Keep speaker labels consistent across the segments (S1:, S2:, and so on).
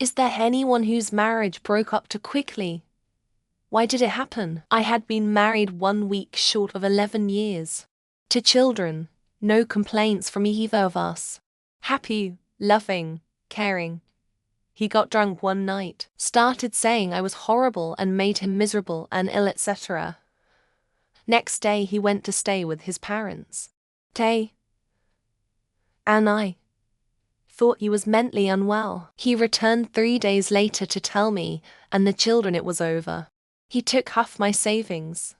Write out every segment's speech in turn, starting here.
S1: Is there anyone whose marriage broke up too quickly? Why did it happen? I had been married 1 week short of 11 years. 2 children, no complaints from either of us. Happy, loving, caring. He got drunk one night, started saying I was horrible and made him miserable and ill, etc. Next day he went to stay with his parents. Tay and I thought he was mentally unwell. He returned 3 days later to tell me and the children it was over. He took half my savings,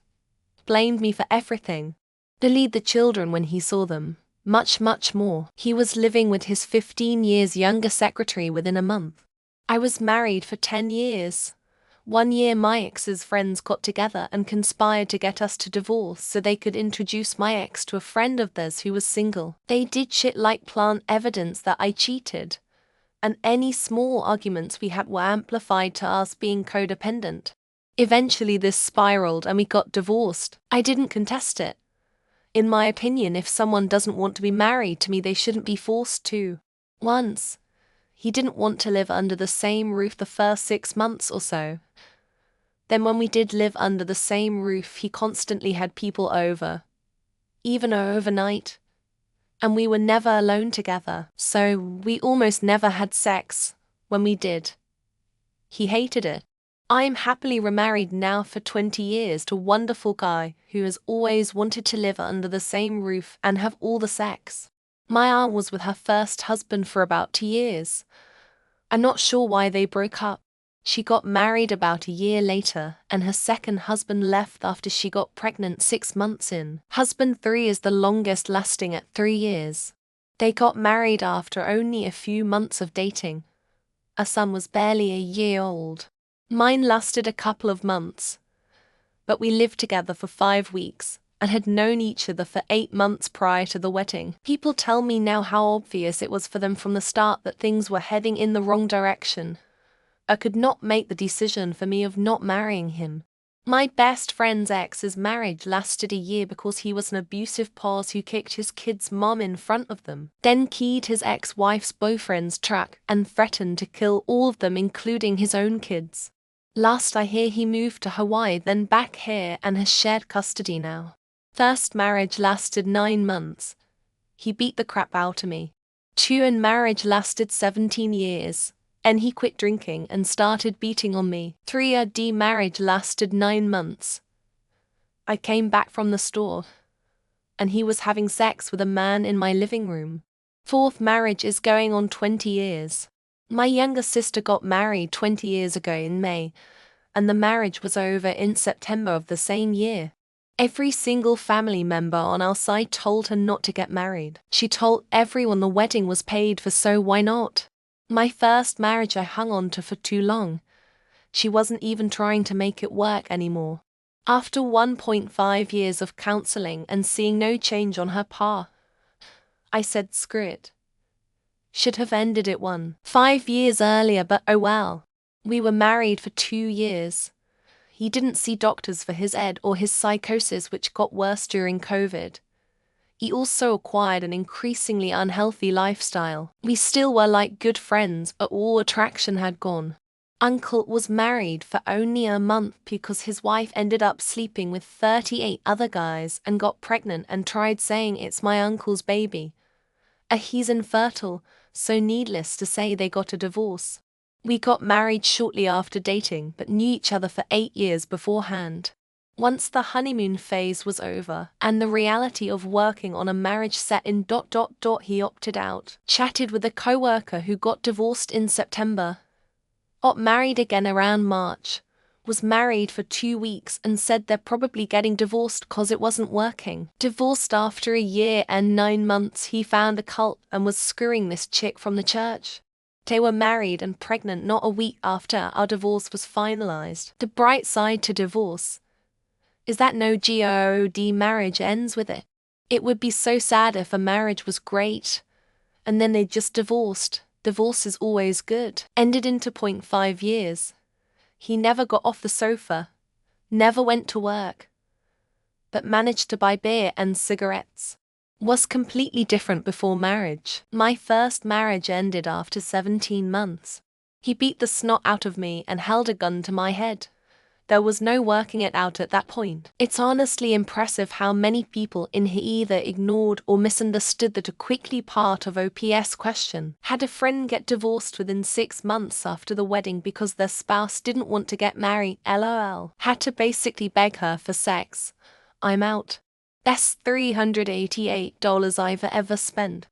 S1: blamed me for everything, bullied the children when he saw them, much more. He was living with his 15 years younger secretary within a month. I was married for 10 years. 1 year my ex's friends got together and conspired to get us to divorce so they could introduce my ex to a friend of theirs who was single. They did shit like plant evidence that I cheated, and any small arguments we had were amplified to us being codependent. Eventually this spiraled and we got divorced. I didn't contest it. In my opinion, if someone doesn't want to be married to me, they shouldn't be forced to. Once, he didn't want to live under the same roof the first 6 months or so. Then when we did live under the same roof, he constantly had people over, even overnight, and we were never alone together, so we almost never had sex. When we did, he hated it. I am happily remarried now for 20 years to a wonderful guy who has always wanted to live under the same roof and have all the sex. My aunt was with her first husband for about 2 years. I'm not sure why they broke up. She got married about a year later, and her second husband left after she got pregnant 6 months in. Husband 3 is the longest lasting at 3 years. They got married after only a few months of dating. Our son was barely a year old. Mine lasted a couple of months, but we lived together for 5 weeks and had known each other for 8 months prior to the wedding. People tell me now how obvious it was for them from the start that things were heading in the wrong direction. I could not make the decision for me of not marrying him. My best friend's ex's marriage lasted a year because he was an abusive boss who kicked his kid's mom in front of them, then keyed his ex-wife's boyfriend's truck and threatened to kill all of them, including his own kids. Last I hear, he moved to Hawaii, then back here, and has shared custody now. First marriage lasted 9 months. He beat the crap out of me. 2 and marriage lasted 17 years. And he quit drinking and started beating on me. 3 RD marriage lasted 9 months. I came back from the store, and he was having sex with a man in my living room. 4th marriage is going on 20 years. My younger sister got married 20 years ago in May, and the marriage was over in September of the same year. Every single family member on our side told her not to get married. She told everyone the wedding was paid for, so why not? My first marriage I hung on to for too long. She wasn't even trying to make it work anymore. After 1.5 years of counseling and seeing no change on her part, I said screw it. Should have ended it 1.5 years earlier, but oh well. We were married for 2 years. He didn't see doctors for his ED or his psychosis, which got worse during COVID. He also acquired an increasingly unhealthy lifestyle. We still were like good friends, but all attraction had gone. Uncle was married for only a month because his wife ended up sleeping with 38 other guys and got pregnant and tried saying it's my uncle's baby. He's infertile, so needless to say they got a divorce. We got married shortly after dating, but knew each other for 8 years beforehand. Once the honeymoon phase was over, and the reality of working on a marriage set in ... he opted out. Chatted with a co-worker who got divorced in September. Got married again around March. Was married for 2 weeks and said they're probably getting divorced cause it wasn't working. Divorced after a year and 9 months, he found a cult and was screwing this chick from the church. They were married and pregnant not a week after our divorce was finalized. The bright side to divorce is that no God marriage ends with it. It would be so sad if a marriage was great and then they just divorced. Divorce is always good. Ended into 0.5 years. He never got off the sofa, never went to work, but managed to buy beer and cigarettes. Was completely different before marriage. My first marriage ended after 17 months. He beat the snot out of me and held a gun to my head. There was no working it out at that point. It's honestly impressive how many people in here either ignored or misunderstood that a quickly part of OPS question. Had a friend get divorced within 6 months after the wedding because their spouse didn't want to get married, lol. Had to basically beg her for sex. I'm out. Best $388 I've ever spent.